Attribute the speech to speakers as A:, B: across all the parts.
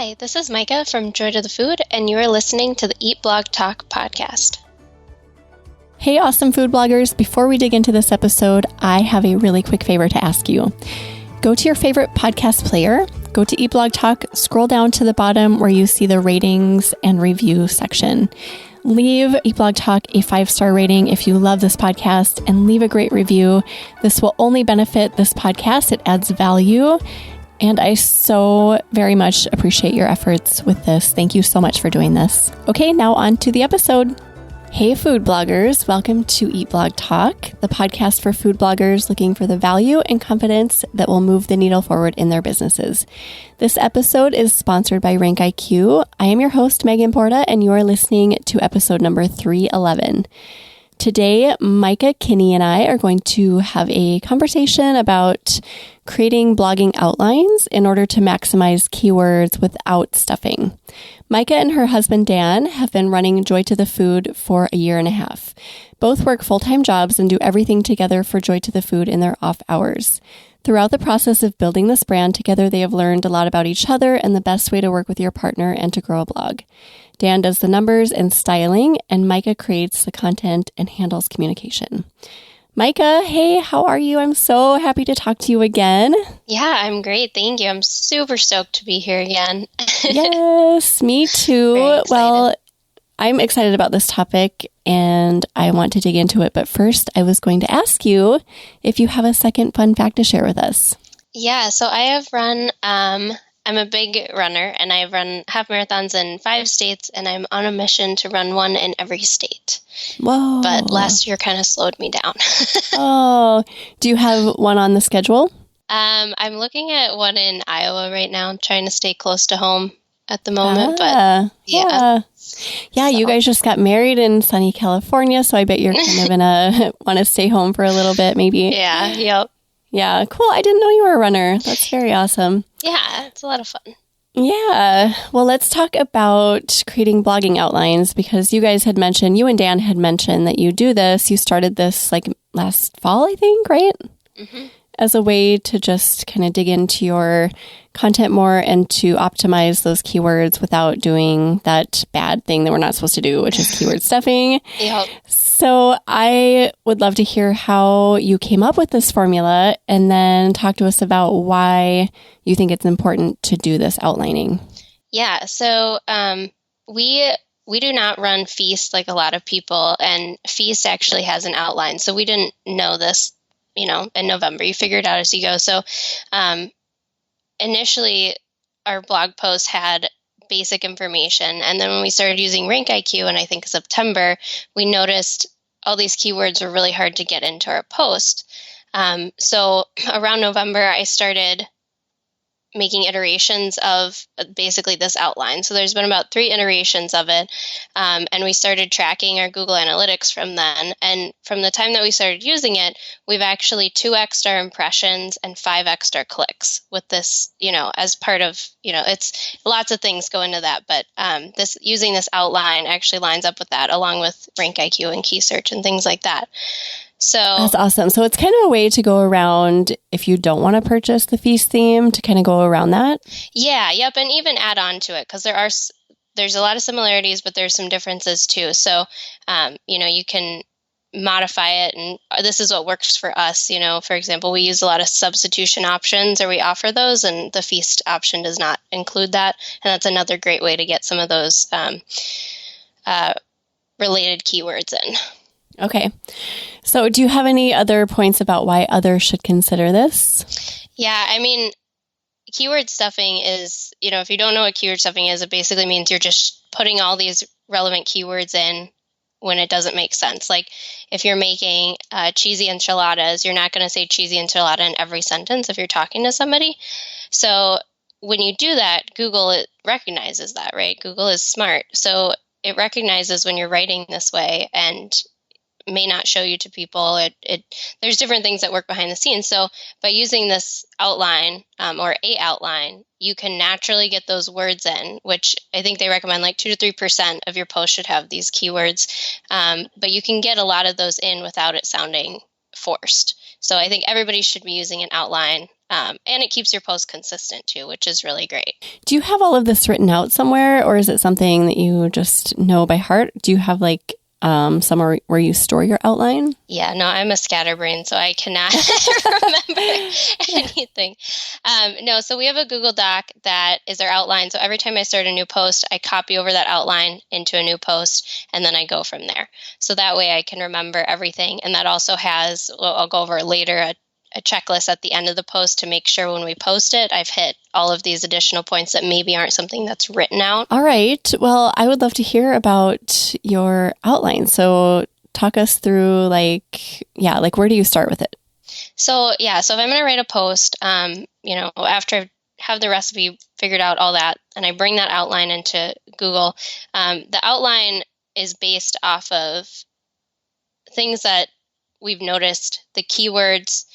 A: Hi, this is Mika from Joy to the Food, and you are listening to the Eat Blog Talk podcast.
B: Hey, awesome food bloggers. Before we dig into this episode, I have a really quick favor to ask you. Go to your favorite podcast player, go to Eat Blog Talk, scroll down to the bottom where you see the ratings and review section. Leave Eat Blog Talk a 5-star rating if you love this podcast and leave a great review. This will only benefit this podcast. It adds value. And I so very much appreciate your efforts with this. Thank you so much for doing this. Okay, now on to the episode. Hey, food bloggers. Welcome to Eat Blog Talk, the podcast for food bloggers looking for the value and confidence that will move the needle forward in their businesses. This episode is sponsored by RankIQ. I am your host, Megan Porta, and you are listening to episode number 311. Today, Mika, Kinney, and I are going to have a conversation about creating blogging outlines in order to maximize keywords without stuffing. Mika and her husband, Dan, have been running Joy to the Food for a year and a half. Both work full-time jobs and do everything together for Joy to the Food in their off hours. Throughout the process of building this brand together, they have learned a lot about each other and the best way to work with your partner and to grow a blog. Dan does the numbers and styling, and Mika creates the content and handles communication. Mika, hey, how are you? I'm so happy to talk to you again.
A: Yeah, I'm great. Thank you. I'm super stoked to be here again.
B: Yes, me too. Well, I'm excited about this topic and I want to dig into it. But first, I was going to ask you if you have a second fun fact to share with us.
A: Yeah, so I have run, I'm a big runner and I've run half marathons in 5 states and I'm on a mission to run one in every state.
B: Whoa.
A: But last year kind of slowed me down.
B: Oh, do you have one on the schedule?
A: I'm looking at one in Iowa right now. I'm trying to stay close to home at the moment, but yeah.
B: Yeah, so. You guys just got married in sunny California, so I bet you're kind of gonna want to stay home for a little bit, maybe.
A: Yeah, yep.
B: Yeah, cool. I didn't know you were a runner. That's very awesome.
A: Yeah, it's a lot of fun.
B: Yeah. Well, let's talk about creating blogging outlines because you guys had mentioned, you and Dan had mentioned that you do this. You started this like last fall, I think, right? Mm-hmm. As a way to just kind of dig into your content more and to optimize those keywords without doing that bad thing that we're not supposed to do, which is keyword stuffing.
A: Yep.
B: So I would love to hear how you came up with this formula and then talk to us about why you think it's important to do this outlining.
A: Yeah. So we do not run Feast like a lot of people, and Feast actually has an outline. So we didn't know this, in November. You figure it out as you go. So initially, our blog post had basic information. And then when we started using RankIQ, and I think September, we noticed all these keywords were really hard to get into our post. So around November, I started making iterations of basically this outline. So there's been about 3 iterations of it. And we started tracking our Google Analytics from then. And from the time that we started using it, we've actually 2x'd our impressions and 5x'd our clicks with this, as part of, it's lots of things go into that. But using this outline actually lines up with that, along with RankIQ and key search and things like that. So
B: that's awesome. So it's kind of a way to go around if you don't want to purchase the Feast theme to kind of go around that. Yeah.
A: Yep. And even add on to it because there's a lot of similarities, but there's some differences too. So, you can modify it, and this is what works for us. For example, we use a lot of substitution options, or we offer those, and the Feast option does not include that. And that's another great way to get some of those related keywords in.
B: Okay. So do you have any other points about why others should consider this?
A: Yeah, keyword stuffing is, if you don't know what keyword stuffing is, it basically means you're just putting all these relevant keywords in when it doesn't make sense. Like if you're making cheesy enchiladas, you're not going to say cheesy enchilada in every sentence if you're talking to somebody. So when you do that, Google, it recognizes that, right? Google is smart. So it recognizes when you're writing this way and may not show you to people. There's different things that work behind the scenes. So by using this outline or a outline, you can naturally get those words in, which I think they recommend like 2 to 3% of your post should have these keywords. But you can get a lot of those in without it sounding forced. So I think everybody should be using an outline, and it keeps your post consistent too, which is really great.
B: Do you have all of this written out somewhere, or is it something that you just know by heart? Do you have like somewhere where you store your outline?
A: Yeah, no, I'm a scatterbrain, so I cannot remember anything. No, so we have a Google Doc that is our outline. So every time I start a new post, I copy over that outline into a new post, and then I go from there. So that way I can remember everything. And that also has, well, I'll go over later, a checklist at the end of the post to make sure when we post it, I've hit all of these additional points that maybe aren't something that's written out.
B: All right. Well, I would love to hear about your outline. So talk us through like where do you start with it?
A: So if I'm going to write a post, after I have the recipe figured out, all that, and I bring that outline into Google, the outline is based off of things that we've noticed. The keywords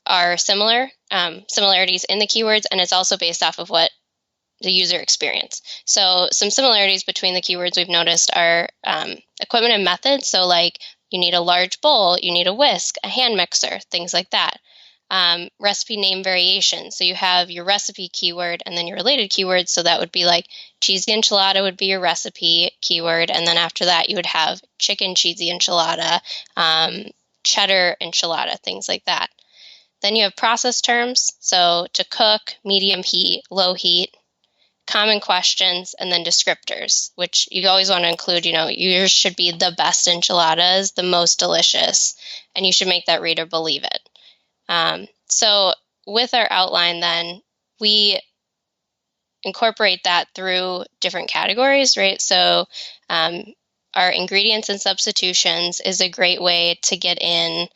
A: are similar, similarities in the keywords, and it's also based off of what the user experience. So some similarities between the keywords we've noticed are equipment and methods. So like you need a large bowl, you need a whisk, a hand mixer, things like that. Recipe name variation. So you have your recipe keyword and then your related keywords. So that would be like cheesy enchilada would be your recipe keyword. And then after that, you would have chicken cheesy enchilada, cheddar enchilada, things like that. Then you have process terms. So to cook, medium heat, low heat, common questions, and then descriptors, which you always want to include, yours should be the best enchiladas, the most delicious, and you should make that reader believe it. So with our outline, then we incorporate that through different categories, right? So our ingredients and substitutions is a great way to get in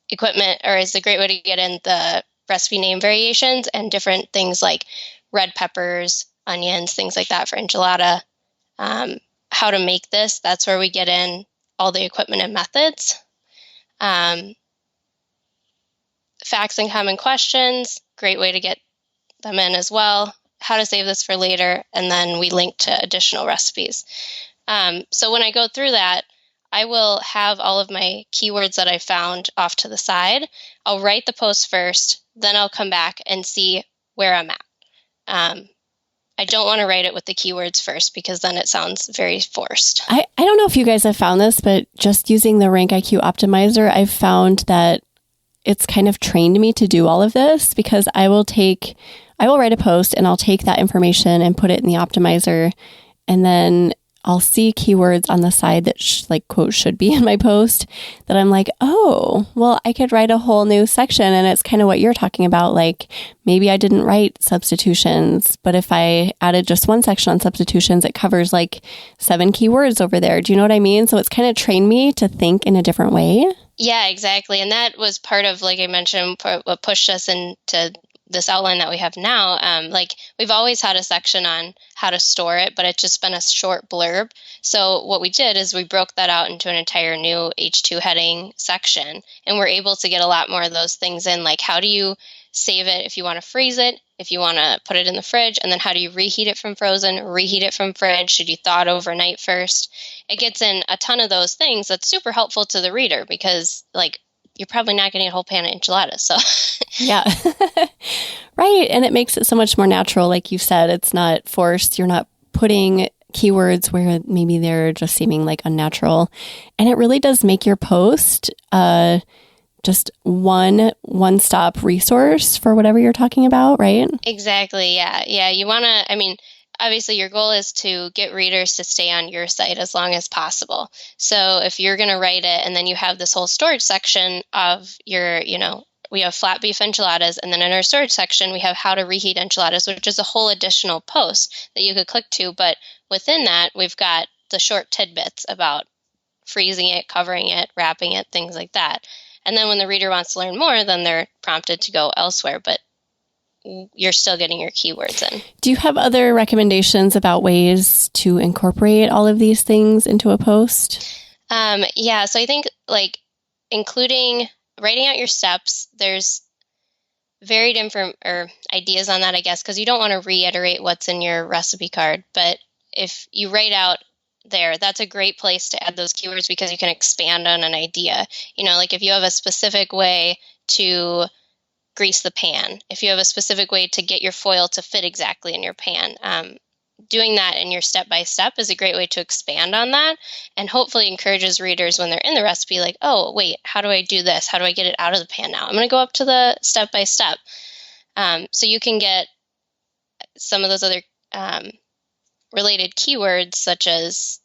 A: equipment, or is a great way to get in the recipe name variations and different things like red peppers, onions, things like that for enchilada. How to make this, that's where we get in all the equipment and methods. Facts and common questions, great way to get them in as well. How to save this for later, and then we link to additional recipes. So when I go through that, I will have all of my keywords that I found off to the side. I'll write the post first, then I'll come back and see where I'm at. I don't want to write it with the keywords first because then it sounds very forced.
B: I don't know if you guys have found this, but just using the RankIQ optimizer, I've found that it's kind of trained me to do all of this because I will write a post and I'll take that information and put it in the optimizer, and then I'll see keywords on the side that quote should be in my post that I'm like, oh, well, I could write a whole new section. And it's kind of what you're talking about. Like maybe I didn't write substitutions, but if I added just one section on substitutions, it covers like 7 keywords over there. Do you know what I mean? So it's kind of trained me to think in a different way.
A: Yeah, exactly. And that was part of, like I mentioned, what pushed us into this outline that we have now. We've always had a section on how to store it, but it's just been a short blurb. So what we did is we broke that out into an entire new H2 heading section, and we're able to get a lot more of those things in, like how do you save it if you want to freeze it, if you want to put it in the fridge, and then how do you reheat it from frozen, reheat it from fridge, should you thaw it overnight first? It gets in a ton of those things that's super helpful to the reader because you're probably not getting a whole pan of enchiladas. So
B: yeah, right. And it makes it so much more natural. Like you said, it's not forced. You're not putting keywords where maybe they're just seeming like unnatural. And it really does make your post just one-stop resource for whatever you're talking about, right?
A: Exactly. Yeah. Yeah. You want to, obviously your goal is to get readers to stay on your site as long as possible. So if you're going to write it and then you have this whole storage section of your, we have flat beef enchiladas, and then in our storage section, we have how to reheat enchiladas, which is a whole additional post that you could click to. But within that, we've got the short tidbits about freezing it, covering it, wrapping it, things like that. And then when the reader wants to learn more, then they're prompted to go elsewhere. But you're still getting your keywords in.
B: Do you have other recommendations about ways to incorporate all of these things into a post?
A: Yeah, so I think including writing out your steps, there's varied ideas on that, I guess, because you don't want to reiterate what's in your recipe card. But if you write out there, that's a great place to add those keywords because you can expand on an idea. Like if you have a specific way to grease the pan, if you have a specific way to get your foil to fit exactly in your pan, doing that in your step-by-step is a great way to expand on that and hopefully encourages readers when they're in the recipe, like, oh, wait, how do I do this? How do I get it out of the pan now? I'm going to go up to the step-by-step. So you can get some of those other related keywords such as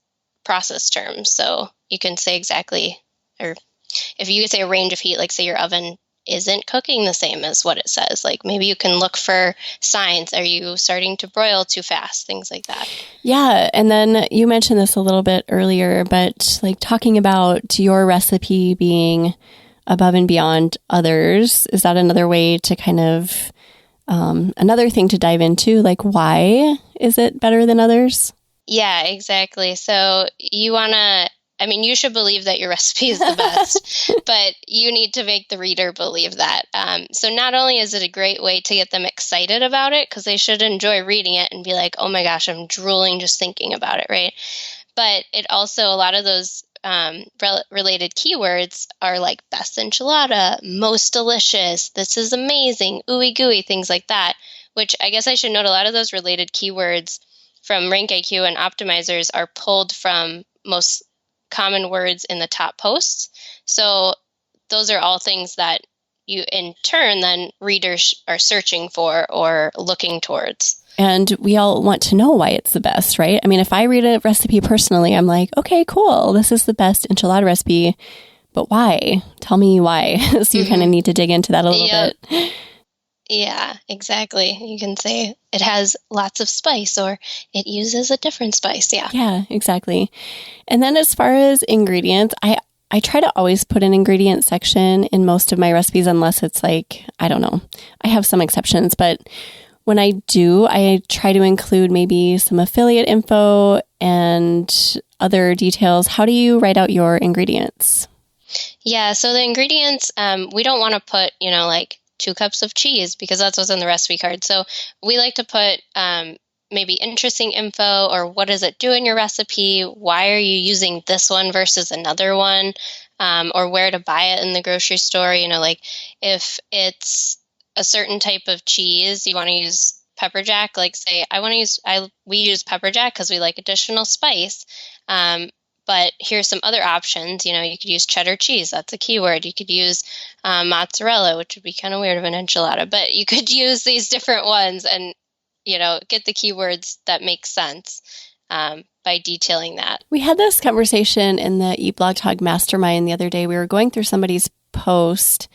A: process terms. So you can say exactly, or if you say a range of heat, like say your oven isn't cooking the same as what it says, like maybe you can look for signs. Are you starting to broil too fast? Things like that.
B: Yeah. And then you mentioned this a little bit earlier, but like talking about your recipe being above and beyond others, is that another way to kind of, another thing to dive into? Like, why is it better than others?
A: Yeah, exactly. So you should believe that your recipe is the best, but you need to make the reader believe that. So not only is it a great way to get them excited about it, because they should enjoy reading it and be like, oh my gosh, I'm drooling just thinking about it, right? But it also, a lot of those related keywords are like best enchilada, most delicious, this is amazing, ooey gooey, things like that, which I guess I should note a lot of those related keywords from RankIQ and optimizers are pulled from most common words in the top posts. So those are all things that you, in turn, then readers are searching for or looking towards.
B: And we all want to know why it's the best, right? I mean, if I read a recipe personally, I'm like, okay, cool, this is the best enchilada recipe, but why? Tell me why. So you kind of need to dig into that a little bit.
A: Yeah, exactly. You can say it has lots of spice or it uses a different spice. Yeah.
B: Yeah, exactly. And then as far as ingredients, I try to always put an ingredient section in most of my recipes unless it's like, I don't know, I have some exceptions, but when I do, I try to include maybe some affiliate info and other details. How do you write out your ingredients?
A: Yeah, so the ingredients, we don't want to put, like 2 cups of cheese because that's what's in the recipe card. So we like to put maybe interesting info or what does it do in your recipe? Why are you using this one versus another one? Or where to buy it in the grocery store? Like if it's a certain type of cheese, you want to use pepper jack, like say, we use pepper jack because we like additional spice. But here's some other options. You could use cheddar cheese. That's a keyword. You could use mozzarella, which would be kind of weird of an enchilada, but you could use these different ones and, get the keywords that make sense by detailing that.
B: We had this conversation in the Eat Blog Talk Mastermind the other day. We were going through somebody's post.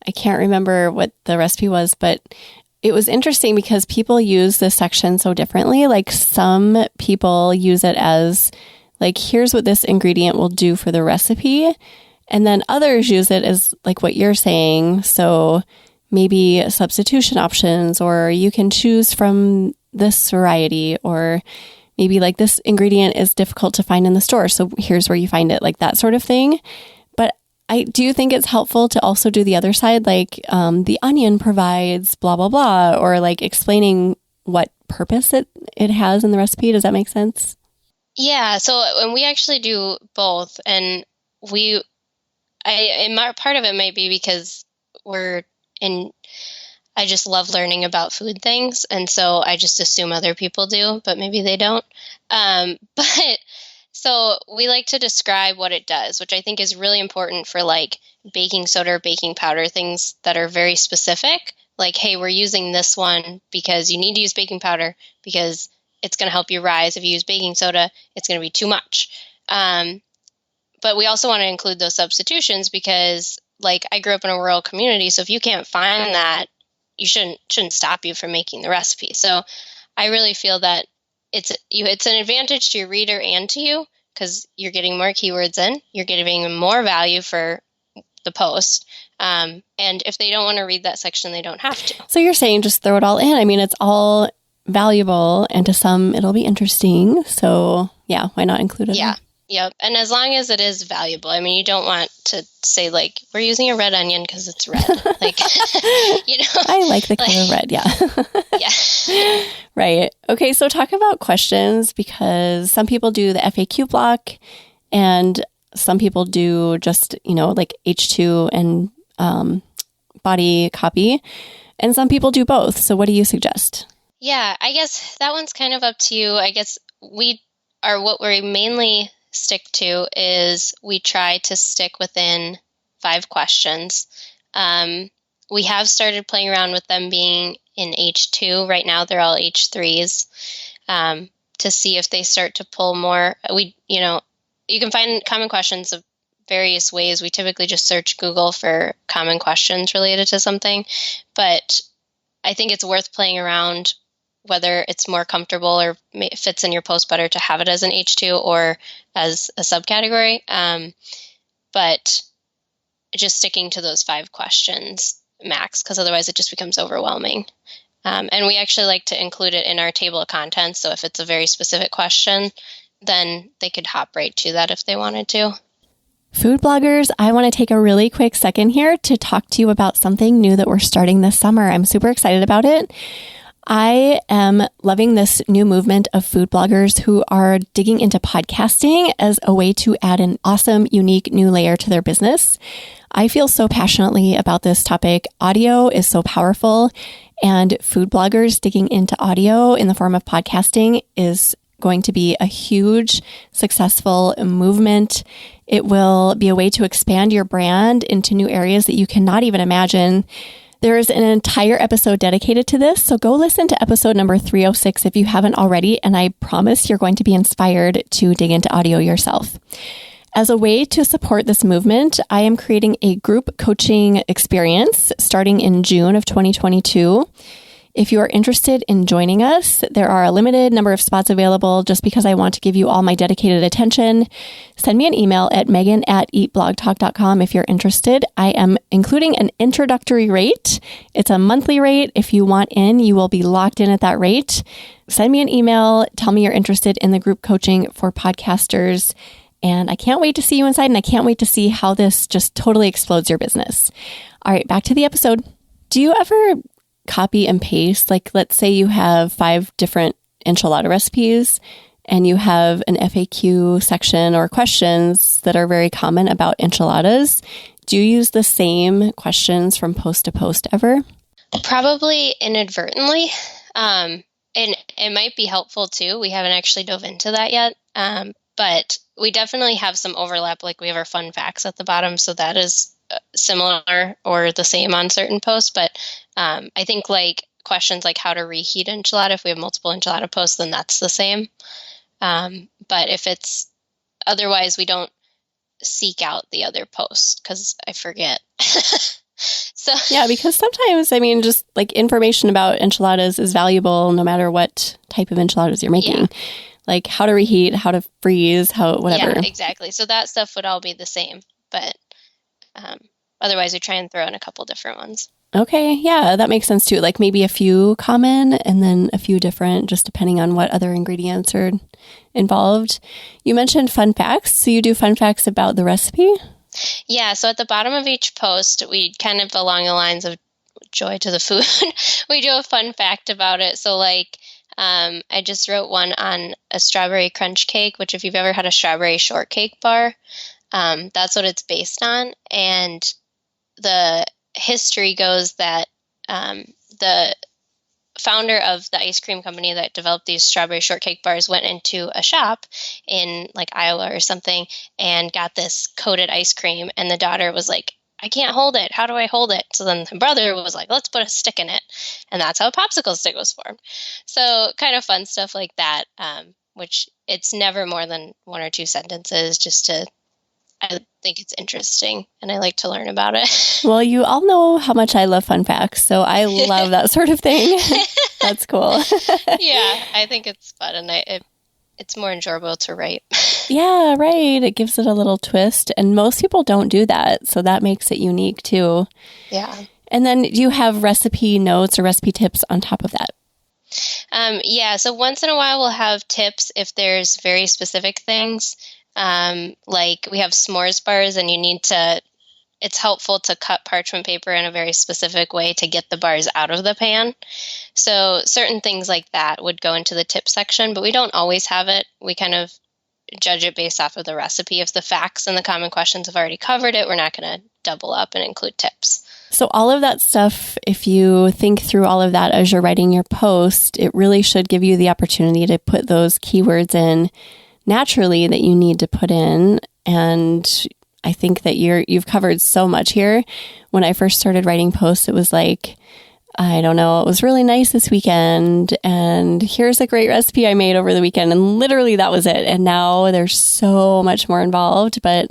B: I can't remember what the recipe was, but it was interesting because people use this section so differently. Like some people use it as like, here's what this ingredient will do for the recipe. And then others use it as like what you're saying. So maybe substitution options, or you can choose from this variety, or maybe like this ingredient is difficult to find in the store, so here's where you find it, like that sort of thing. But I do think it's helpful to also do the other side, like the onion provides blah, blah, blah, or like explaining what purpose it has in the recipe. Does that make sense?
A: Yeah. So when we actually do both, and part of it might be because I just love learning about food things. And so I just assume other people do, but maybe they don't. But so we like to describe what it does, which I think is really important for like baking soda or baking powder, things that are very specific. Like, hey, we're using this one because you need to use baking powder because it's going to help you rise. If you use baking soda, it's going to be too much. But we also want to include those substitutions because, like, I grew up in a rural community, so if you can't find that, you shouldn't stop you from making the recipe. So I really feel that it's an advantage to your reader and to you because you're getting more keywords in, you're giving them more value for the post. And if they don't want to read that section, they don't have to. So
B: you're saying just throw it all in. I mean, it's all valuable, and to some it'll be interesting. So yeah, why not include it?
A: Yeah. Yep. And as long as it is valuable, I mean, you don't want to say like, we're using a red onion because it's red. Like,
B: I like the color red. Yeah.
A: Yeah.
B: Right. Okay. Okay, so talk about questions, because some people do the FAQ block and some people do just, like H2 and body copy, and some people do both. So what do you suggest?
A: Yeah, I guess that one's kind of up to you. I guess what we mainly stick to is we try to stick within 5 questions. We have started playing around with them being in H2. Right now, they're all H3s, to see if they start to pull more. You can find common questions of various ways. We typically just search Google for common questions related to something, but I think it's worth playing around whether it's more comfortable or fits in your post better to have it as an H2 or as a subcategory. But just sticking to those 5 questions max, because otherwise it just becomes overwhelming. And we actually like to include it in our table of contents. So if it's a very specific question, then they could hop right to that if they wanted to.
B: Food bloggers, I want to take a really quick second here to talk to you about something new that we're starting this summer. I'm super excited about it. I am loving this new movement of food bloggers who are digging into podcasting as a way to add an awesome, unique new layer to their business. I feel so passionately about this topic. Audio is so powerful, and food bloggers digging into audio in the form of podcasting is going to be a huge, successful movement. It will be a way to expand your brand into new areas that you cannot even imagine. There is an entire episode dedicated to this, so go listen to episode number 306 if you haven't already, and I promise you're going to be inspired to dig into audio yourself. As a way to support this movement, I am creating a group coaching experience starting in June of 2022. If you are interested in joining us, there are a limited number of spots available just because I want to give you all my dedicated attention. Send me an email at megan@eatblogtalk.com if you're interested. I am including an introductory rate. It's a monthly rate. If you want in, you will be locked in at that rate. Send me an email. Tell me you're interested in the group coaching for podcasters. And I can't wait to see you inside, and I can't wait to see how this just totally explodes your business. All right, back to the episode. Do you ever copy and paste? Like, let's say you have 5 different enchilada recipes and you have an FAQ section or questions that are very common about enchiladas. Do you use the same questions from post to post ever?
A: Probably inadvertently. And it might be helpful too. We haven't actually dove into that yet. But we definitely have some overlap. Like, we have our fun facts at the bottom, so that is similar or the same on certain posts. But I think like questions like how to reheat enchilada, if we have multiple enchilada posts, then that's the same. But if it's otherwise, we don't seek out the other posts because I forget. So
B: yeah, because sometimes, just like information about enchiladas is valuable no matter what type of enchiladas you're making. Yeah. Like how to reheat, how to freeze, whatever.
A: Yeah, exactly. So that stuff would all be the same, but otherwise we try and throw in a couple different ones.
B: Okay, yeah, that makes sense too. Like maybe a few common and then a few different, just depending on what other ingredients are involved. You mentioned fun facts. So you do fun facts about the recipe?
A: Yeah, so at the bottom of each post, we kind of along the lines of joy to the food, we do a fun fact about it. So like, I just wrote one on a strawberry crunch cake, which if you've ever had a strawberry shortcake bar, that's what it's based on. And the history goes that the founder of the ice cream company that developed these strawberry shortcake bars went into a shop in like Iowa or something and got this coated ice cream. And the daughter was like, I can't hold it. How do I hold it? So then the brother was like, let's put a stick in it. And that's how a popsicle stick was formed. So kind of fun stuff like that, which it's never more than 1 or 2 sentences I think it's interesting and I like to learn about it.
B: Well, you all know how much I love fun facts, so I love that sort of thing. That's cool.
A: Yeah, I think it's fun and it's more enjoyable to write.
B: Yeah, right. It gives it a little twist, and most people don't do that, so that makes it unique too.
A: Yeah.
B: And then do you have recipe notes or recipe tips on top of that?
A: Yeah, so once in a while we'll have tips if there's very specific things. Like we have s'mores bars and you need to it's helpful to cut parchment paper in a very specific way to get the bars out of the pan. So certain things like that would go into the tip section, but we don't always have it. We kind of judge it based off of the recipe. If the facts and the common questions have already covered it, we're not going to double up and include tips.
B: So all of that stuff, if you think through all of that as you're writing your post, it really should give you the opportunity to put those keywords in naturally that you need to put in. And I think that you've covered so much here. When I first started writing posts, it was like, I don't know, it was really nice this weekend, and here's a great recipe I made over the weekend. And literally that was it. And now there's so much more involved, but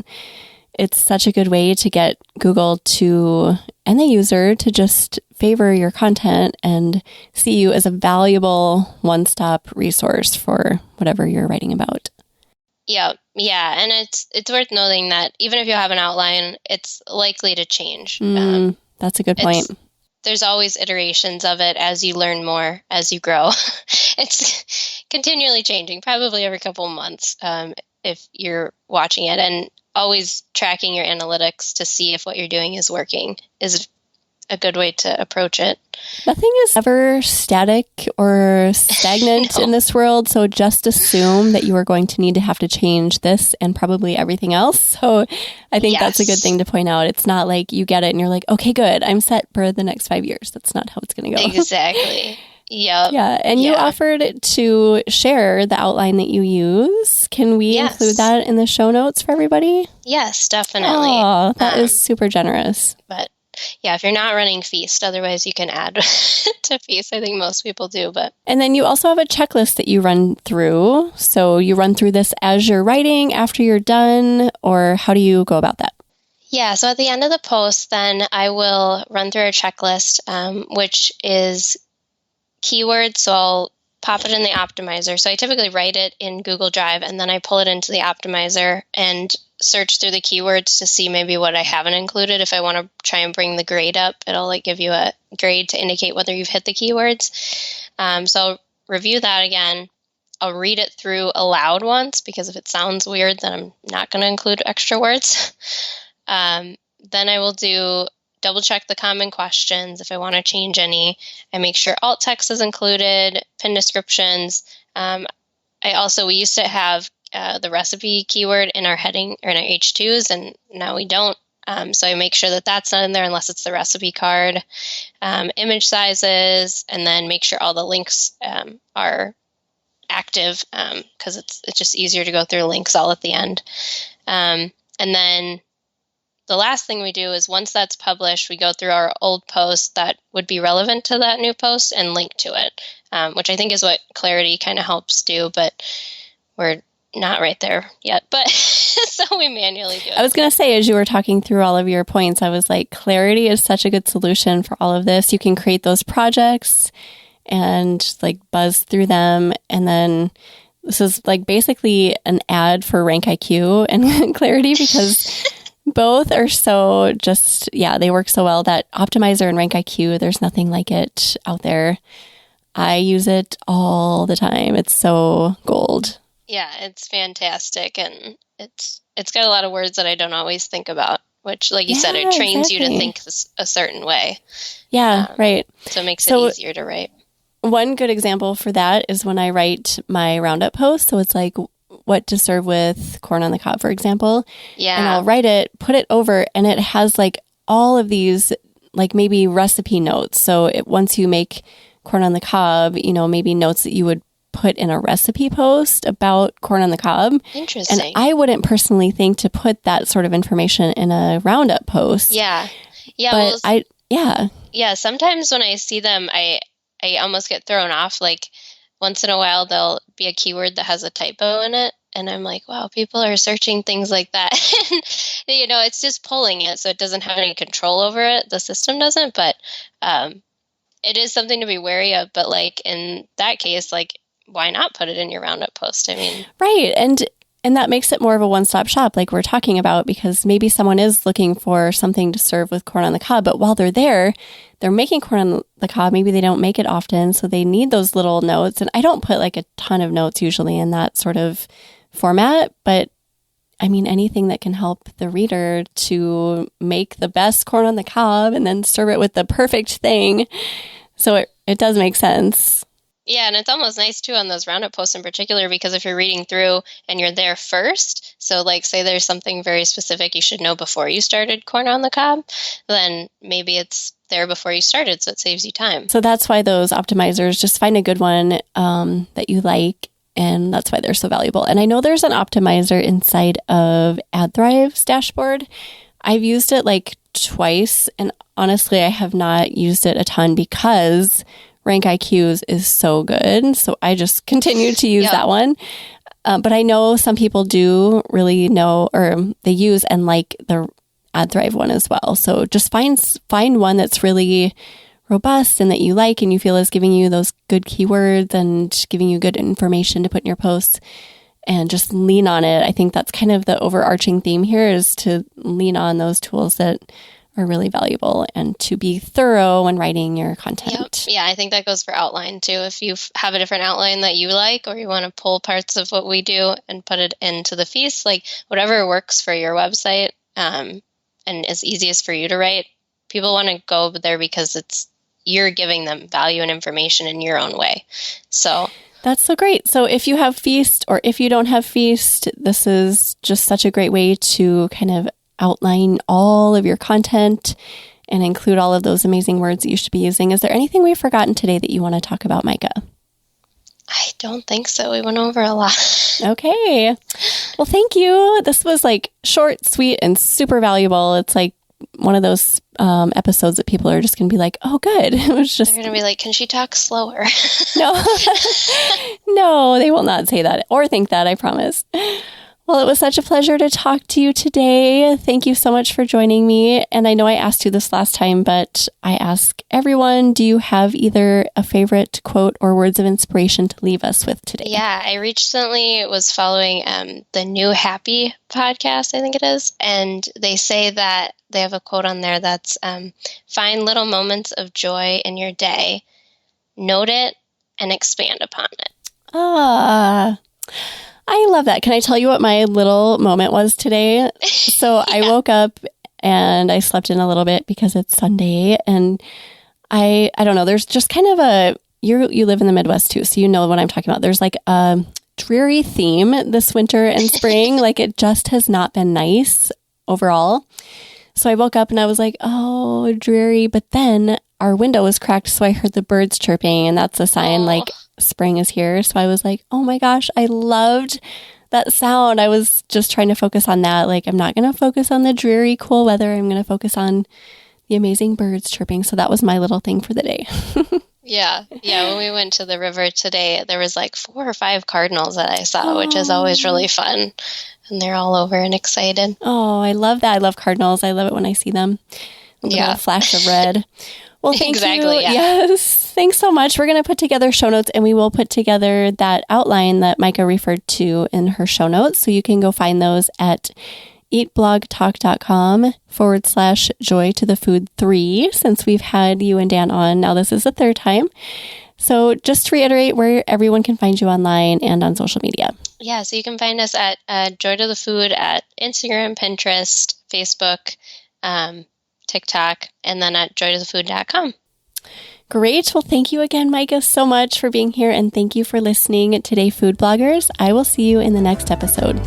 B: it's such a good way to get Google to, and the user to just favor your content and see you as a valuable one-stop resource for whatever you're writing about.
A: Yeah. And it's worth noting that even if you have an outline, it's likely to change.
B: That's a good point.
A: There's always iterations of it as you learn more, as you grow. It's continually changing, probably every couple of months, if you're watching it. And always tracking your analytics to see if what you're doing is working is a good way to approach it.
B: Nothing is ever static or stagnant in this world, so just assume that you are going to need to have to change this and probably everything else. So I think that's a good thing to point out. It's not like you get it and you're like, okay, good, I'm set for the next 5 years. That's not how it's going to go.
A: Exactly. Yep.
B: Yeah. And you offered to share the outline that you use. Can we include that in the show notes for everybody?
A: Yes, definitely.
B: Oh, that is super generous.
A: But yeah, if you're not running Feast, otherwise you can add to Feast. I think most people do.
B: And then you also have a checklist that you run through. So you run through this as you're writing, after you're done, or how do you go about that?
A: Yeah, so at the end of the post, then I will run through a checklist, which is keywords. So I'll pop it in the optimizer. So I typically write it in Google Drive, and then I pull it into the optimizer and search through the keywords to see maybe what I haven't included. If I want to try and bring the grade up, it'll give you a grade to indicate whether you've hit the keywords. So I'll review that again. I'll read it through aloud once, because if it sounds weird, then I'm not going to include extra words. Then I will double check the common questions if I want to change any. I make sure alt text is included, pin descriptions. We used to have the recipe keyword in our heading or in our H2s, and now we don't. So I make sure that that's not in there unless it's the recipe card. Image sizes, and then make sure all the links are active, because it's just easier to go through links all at the end. And then the last thing we do is once that's published, we go through our old posts that would be relevant to that new post and link to it, which I think is what Clarity kind of helps do, but we're not right there yet. But so we manually do it. I
B: was going to say, as you were talking through all of your points, I was like, Clarity is such a good solution for all of this. You can create those projects and buzz through them. And then this is basically an ad for RankIQ and Clarity, because both are so they work so well. That optimizer and RankIQ, there's nothing like it out there. I use it all the time. It's so gold.
A: Yeah, it's fantastic. And it's got a lot of words that I don't always think about, which, like you said, it trains you to think a certain way.
B: Yeah, right.
A: So it makes it easier to write.
B: One good example for that is when I write my roundup post. So it's what to serve with corn on the cob, for example.
A: Yeah.
B: And I'll write it, put it over, and it has all of these maybe recipe notes. So once you make corn on the cob, maybe notes that you would put in a recipe post about corn on the cob.
A: Interesting.
B: And I wouldn't personally think to put that sort of information in a roundup post.
A: Yeah.
B: Yeah. But
A: Yeah. Sometimes when I see them, I almost get thrown off. Once in a while, there'll be a keyword that has a typo in it. And I'm like, wow, people are searching things like that. And, it's just pulling it. So it doesn't have any control over it. The system doesn't. But it is something to be wary of. But in that case, why not put it in your roundup post? I mean,
B: right. And that makes it more of a one-stop shop, like we're talking about, because maybe someone is looking for something to serve with corn on the cob, but while they're there, they're making corn on the cob. Maybe they don't make it often, so they need those little notes. And I don't put a ton of notes usually in that sort of format, but I mean, anything that can help the reader to make the best corn on the cob and then serve it with the perfect thing. So it does make sense.
A: Yeah, and it's almost nice, too, on those roundup posts in particular, because if you're reading through and you're there first, so like say there's something very specific you should know before you started corn on the cob, then maybe it's there before you started, so it saves you time.
B: So that's why those optimizers, just find a good one that you like, and that's why they're so valuable. And I know there's an optimizer inside of AdThrive's dashboard. I've used it like twice, and honestly, I have not used it a ton because RankIQ is so good. So I just continue to use that one. But I know some people do really know, or they use and like the AdThrive one as well. So just find one that's really robust and that you like and you feel is giving you those good keywords and giving you good information to put in your posts, and just lean on it. I think that's kind of the overarching theme here, is to lean on those tools that are really valuable and to be thorough when writing your content.
A: Yep. Yeah, I think that goes for outline too. If you have a different outline that you like, or you want to pull parts of what we do and put it into the feast, like whatever works for your website and is easiest for you to write, people want to go there because you're giving them value and information in your own way. So
B: that's so great. So if you have Feast or if you don't have Feast, this is just such a great way to kind of outline all of your content and include all of those amazing words that you should be using. Is there anything we've forgotten today that you want to talk about, Mika?
A: I don't think so. We went over a lot.
B: Okay. Well, thank you. This was like short, sweet, and super valuable. It's like one of those episodes that people are just going to be like, oh, good. It was just...
A: They're going to be like, can she talk slower?
B: No. No, they will not say that or think that, I promise. Well, it was such a pleasure to talk to you today. Thank you so much for joining me. And I know I asked you this last time, but I ask everyone, do you have either a favorite quote or words of inspiration to leave us with today?
A: Yeah, I recently was following the New Happy podcast, I think it is. And they say that they have a quote on there that's find little moments of joy in your day, note it, and expand upon it.
B: I love that. Can I tell you what my little moment was today? So I woke up and I slept in a little bit because it's Sunday, and I don't know, there's just kind of you live in the Midwest too, so you know what I'm talking about. There's like a dreary theme this winter and spring. Like it just has not been nice overall. So I woke up and I was like, oh, dreary. But then our window was cracked, so I heard the birds chirping, and that's a sign like spring is here. So I was like, oh my gosh, I loved that sound. I was just trying to focus on that. Like, I'm not going to focus on the dreary, cool weather. I'm going to focus on the amazing birds chirping. So that was my little thing for the day.
A: Yeah. When we went to the river today, there was like 4 or 5 cardinals that I saw, which is always really fun. And they're all over and excited.
B: Oh, I love that. I love cardinals. I love it when I see them. A little flash of red. Well, thank you.
A: Yeah.
B: Yes. Thanks so much. We're going to put together show notes, and we will put together that outline that Mika referred to in her show notes. So you can go find those at eatblogtalk.com/joy to the food 3, since we've had you and Dan on. Now this is the 3rd time. So just to reiterate where everyone can find you online and on social media.
A: Yeah, so you can find us at Joy to the Food at Instagram, Pinterest, Facebook, TikTok, and then at joytothefood.com.
B: Great. Well, thank you again, Mika, so much for being here, and thank you for listening today, food bloggers. I will see you in the next episode.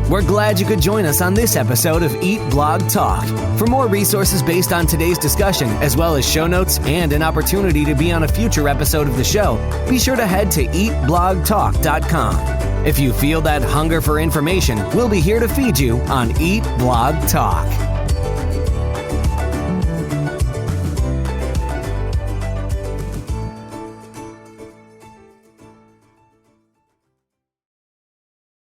C: We're glad you could join us on this episode of Eat Blog Talk. For more resources based on today's discussion, as well as show notes and an opportunity to be on a future episode of the show, be sure to head to eatblogtalk.com. If you feel that hunger for information, we'll be here to feed you on Eat Blog Talk.